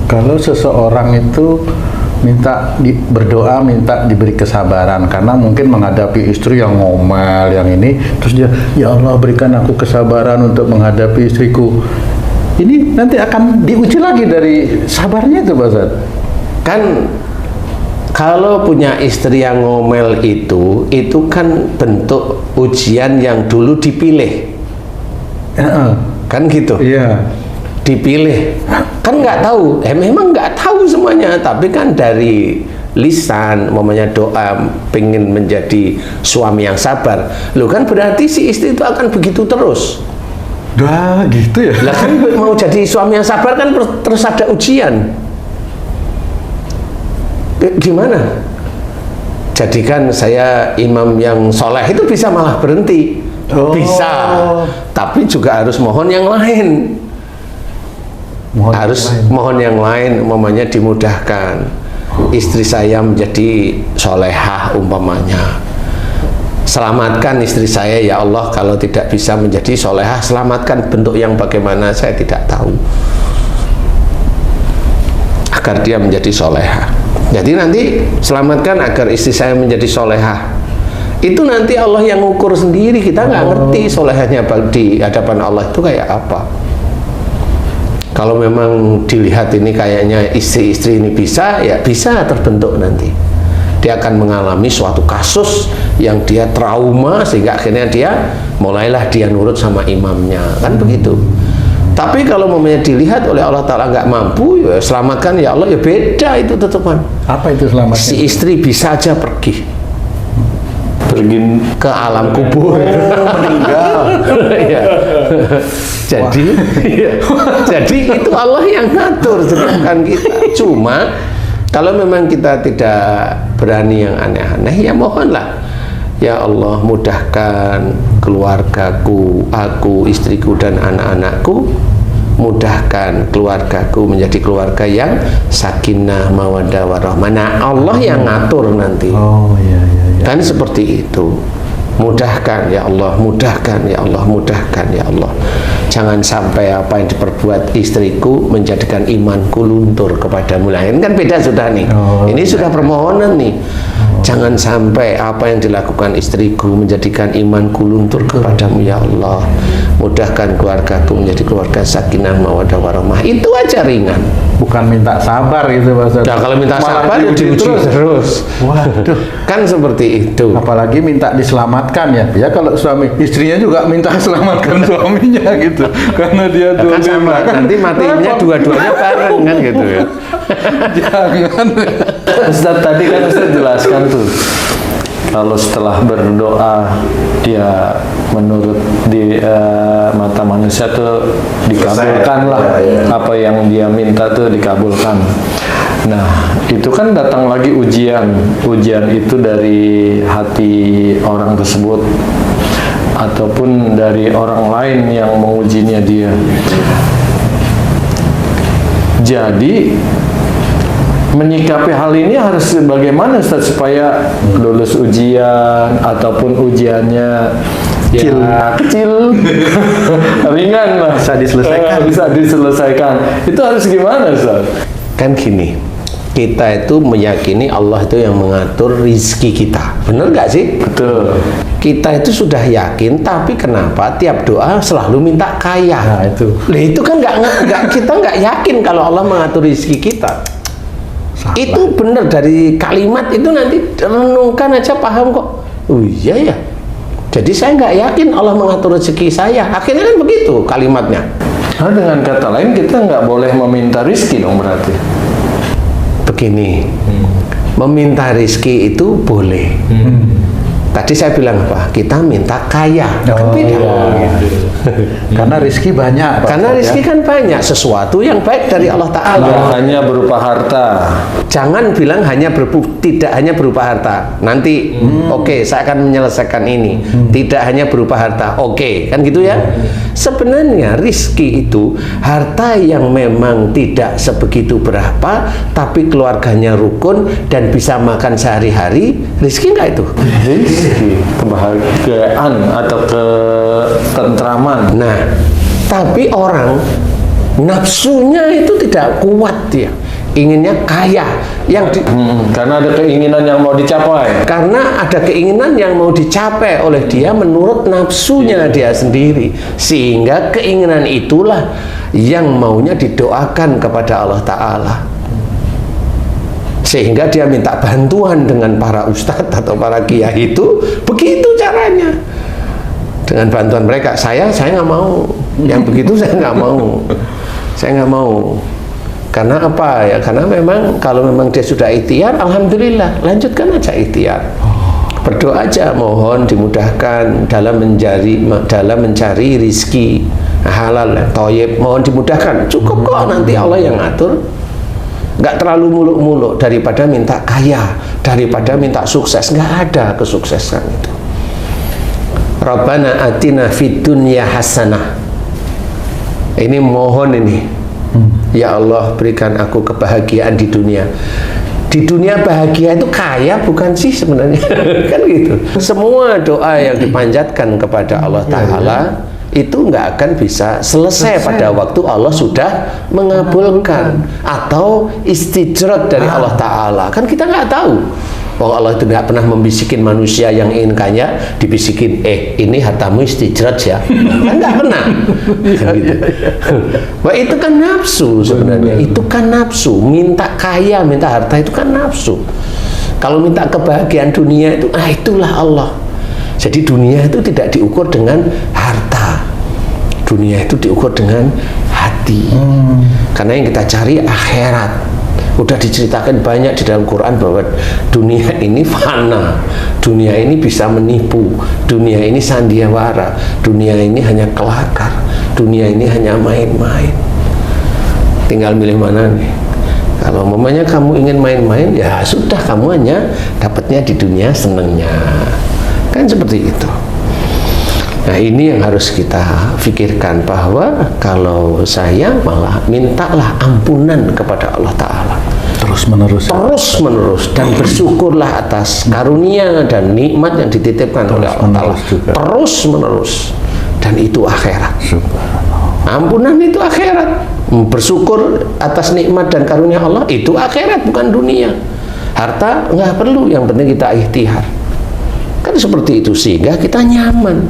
Kalau seseorang itu berdoa minta diberi kesabaran karena mungkin menghadapi istri yang ngomel yang ini, terus dia, ya Allah berikan aku kesabaran untuk menghadapi istriku, ini nanti akan diuji lagi dari sabarnya itu Pak Ustaz. Kan kalau punya istri yang ngomel itu kan bentuk ujian yang dulu dipilih, kan gitu. Iya. Dipilih, kan nggak tahu, memang nggak tahu semuanya, tapi kan dari lisan, mamanya doa pengen menjadi suami yang sabar, lo kan berarti si istri itu akan begitu terus. Dah gitu ya. Lah kan mau jadi suami yang sabar kan terus ada ujian. Gimana? Jadikan saya imam yang soleh itu bisa malah berhenti, bisa, tapi juga harus mohon yang lain. Mohon yang lain, umpamanya dimudahkan istri saya menjadi solehah umpamanya, selamatkan istri saya ya Allah, kalau tidak bisa menjadi solehah selamatkan, bentuk yang bagaimana saya tidak tahu, agar dia menjadi solehah. Jadi nanti selamatkan agar istri saya menjadi solehah, itu nanti Allah yang ukur sendiri, kita nggak ngerti solehahnya di hadapan Allah itu kayak apa. Kalau memang dilihat ini kayaknya istri-istri ini bisa, ya bisa terbentuk nanti. Dia akan mengalami suatu kasus yang dia trauma sehingga akhirnya mulailah dia nurut sama imamnya, kan begitu. Tapi kalau memangnya dilihat oleh Allah Ta'ala nggak mampu, ya selamatkan ya Allah, ya beda itu tetepan. Apa itu selamatkan? Si istri bisa aja pergi ke alam kubur, meninggal. Ya. Jadi itu Allah yang ngatur, bukan kita. Cuma kalau memang kita tidak berani yang aneh-aneh, ya mohonlah, ya Allah mudahkan keluargaku, aku, istriku dan anak-anakku, mudahkan keluargaku menjadi keluarga yang sakinah, mawaddah, warahmah. Nah, Allah yang ngatur nanti. Oh iya. Kan seperti itu. Mudahkan ya Allah, mudahkan ya Allah, mudahkan ya Allah. Jangan sampai apa yang diperbuat istriku menjadikan imanku luntur kepadamu. Lah ini kan beda sudah nih. Ini sudah permohonan nih. Jangan sampai apa yang dilakukan istriku menjadikan imanku luntur kepadamu ya Allah. Mudahkan keluargaku menjadi keluarga sakinah mawaddah warahmah. Itu aja ringan. Bukan minta sabar gitu Pak Ustaz. Nah, kalau minta sabar ya diuji terus. Waduh. Kan seperti itu. Apalagi minta diselamatkan ya. Ya kalau suami istrinya juga minta selamatkan suaminya gitu. Karena dia kan sama, nanti matinya dua-duanya bareng kan gitu ya. Jangan. Ustaz tadi kan Ustaz jelaskan tuh, kalau setelah berdoa dia menurut di mata manusia tuh dikabulkan lah, apa yang dia minta tuh dikabulkan. Nah itu kan datang lagi ujian itu dari hati orang tersebut ataupun dari orang lain yang mengujinya dia. Jadi menyikapi hal ini harus bagaimana Ustaz supaya lulus ujian ataupun ujiannya kecil ringan lah, bisa diselesaikan. Itu harus gimana Ustaz? Kan gini, kita itu meyakini Allah itu yang mengatur rizki kita, benar nggak sih? Betul. Kita itu sudah yakin, tapi kenapa tiap doa selalu minta kaya? Nah itu. Lah itu kan kita nggak yakin kalau Allah mengatur rizki kita. Salah. Itu benar dari kalimat itu, nanti renungkan aja paham kok. Oh iya ya. Jadi saya nggak yakin Allah mengatur rezeki saya. Akhirnya kan begitu kalimatnya. Nah, dengan kata lain kita nggak boleh meminta rizki dong berarti. Begini, meminta rizki itu boleh. Tadi saya bilang apa? Kita minta kaya. Kan beda. Karena rizki banyak. Karena rizki kan banyak, sesuatu yang baik dari Allah Ta'ala. Tidak hanya berupa harta. Jangan bilang tidak hanya berupa harta. Nanti oke, saya akan menyelesaikan ini. Tidak hanya berupa harta. Oke, kan gitu ya. Sebenarnya rizki itu harta yang memang tidak sebegitu berapa, tapi keluarganya rukun dan bisa makan sehari-hari. Rizki nggak itu? Rizki, kebahagiaan atau ketentraman. Nah, tapi orang Nafsunya itu tidak kuat dia, inginnya kaya, karena ada keinginan yang mau dicapai. karena ada keinginan yang mau dicapai oleh dia menurut nafsunya dia sendiri, sehingga keinginan itulah yang maunya didoakan kepada Allah Ta'ala, sehingga dia minta bantuan dengan para ustadz atau para kiai itu. Begitu caranya, dengan bantuan mereka. Saya nggak mau yang begitu, saya nggak mau, saya nggak mau. Karena apa ya? Karena memang kalau memang dia sudah ikhtiar, alhamdulillah, lanjutkan aja ikhtiar. Berdoa aja, mohon dimudahkan dalam mencari rizki halal, thayyib, mohon dimudahkan. Cukup kok, nanti Allah yang ngatur. Nggak terlalu muluk-muluk, daripada minta kaya, daripada minta sukses. Nggak ada kesuksesan itu. Rabbana atina fid dunya hasanah. Ini mohon ini. Ya Allah, berikan aku kebahagiaan di dunia. Di dunia bahagia itu kaya bukan sih sebenarnya? Kan gitu. Semua doa yang dipanjatkan kepada Allah Ta'ala itu nggak akan bisa selesai pada waktu Allah sudah mengabulkan atau istijrat dari Allah Ta'ala. Kan kita nggak tahu. Allah itu nggak pernah membisikin manusia yang ingin kaya, dibisikin, ini hartamu istijrat ya. Kan nggak pernah. Kan gitu. Wah, itu kan nafsu sebenarnya. Itu kan nafsu. Minta kaya, minta harta itu kan nafsu. Kalau minta kebahagiaan dunia itu, itulah Allah. Jadi dunia itu tidak diukur dengan harta. Dunia itu diukur dengan hati. Karena yang kita cari akhirat. Udah diceritakan banyak di dalam Quran bahwa dunia ini fana, dunia ini bisa menipu, dunia ini sandiwara, dunia ini hanya kelakar, dunia ini hanya main-main. Tinggal milih mana nih. Kalau mamanya kamu ingin main-main, ya sudah, kamu hanya dapatnya di dunia senengnya. Kan seperti itu. Nah, ini yang harus kita pikirkan, bahwa kalau saya malah mintalah ampunan kepada Allah Ta'ala Terus menerus dan bersyukurlah atas karunia dan nikmat yang dititipkan oleh Allah Ta'ala terus menerus, dan itu akhirat. Ampunan itu akhirat. Bersyukur atas nikmat dan karunia Allah itu akhirat, bukan dunia. Harta nggak perlu, yang penting kita ikhtiar. Kan seperti itu, sehingga kita nyaman.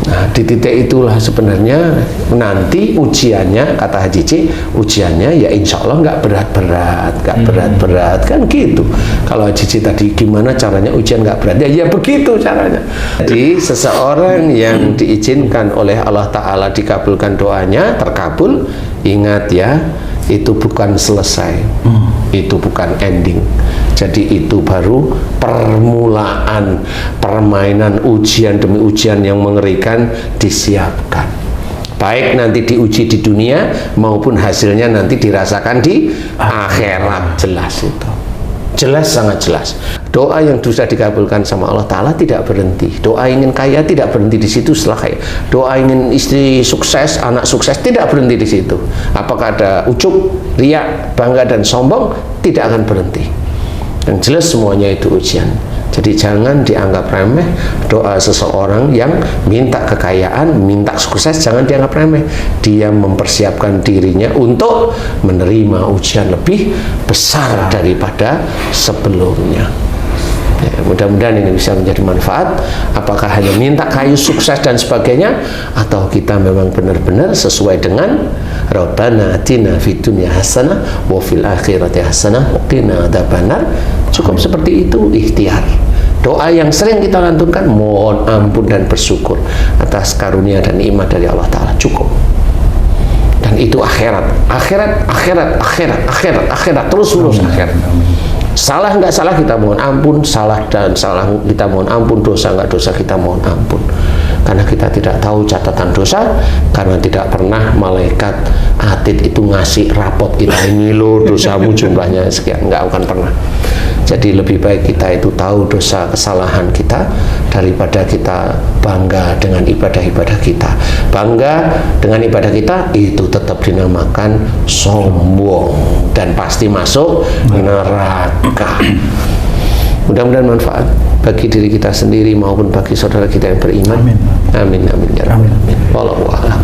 Nah, di titik itulah sebenarnya nanti ujiannya, kata Haji C, ujiannya ya insya Allah nggak berat-berat, kan gitu. Kalau Haji C tadi gimana caranya ujian nggak berat, ya begitu caranya. Jadi seseorang yang diizinkan oleh Allah Ta'ala dikabulkan doanya, terkabul, ingat ya, itu bukan selesai, itu bukan ending. Jadi itu baru permulaan permainan, ujian demi ujian yang mengerikan disiapkan. Baik nanti diuji di dunia maupun hasilnya nanti dirasakan di akhirat. Jelas itu. Jelas, sangat jelas. Doa yang sudah dikabulkan sama Allah Ta'ala tidak berhenti. Doa ingin kaya tidak berhenti di situ setelah kaya. Doa ingin istri sukses, anak sukses tidak berhenti di situ. Apakah ada ujub, riak, bangga dan sombong? Tidak akan berhenti. Yang jelas semuanya itu ujian. Jadi jangan dianggap remeh doa seseorang yang minta kekayaan, minta sukses, jangan dianggap remeh. Dia mempersiapkan dirinya untuk menerima ujian lebih besar daripada sebelumnya. Ya, mudah-mudahan ini bisa menjadi manfaat. Apakah hanya minta kayu sukses dan sebagainya, atau kita memang benar-benar sesuai dengan Rabbana atina fid dunya hasanah wa fil akhirati hasanah wa qina adzabannar. Cukup seperti itu, ikhtiar. Doa yang sering kita lantunkan, mohon ampun dan bersyukur atas karunia dan nikmat dari Allah Ta'ala, cukup. Dan itu akhirat, terus-menerus akhirat. Salah nggak salah kita mohon ampun, salah dan salah kita mohon ampun, dosa nggak dosa kita mohon ampun. Karena kita tidak tahu catatan dosa, karena tidak pernah malaikat atid itu ngasih rapot kita, ini loh dosamu jumlahnya sekian, nggak akan pernah. Jadi lebih baik kita itu tahu dosa kesalahan kita daripada kita bangga dengan ibadah-ibadah kita. Bangga dengan ibadah kita itu tetap dinamakan sombong dan pasti masuk neraka. Mudah-mudahan manfaat bagi diri kita sendiri maupun bagi saudara kita yang beriman. Amin. Amin ya rabbal alamin. Wallahu a'lam.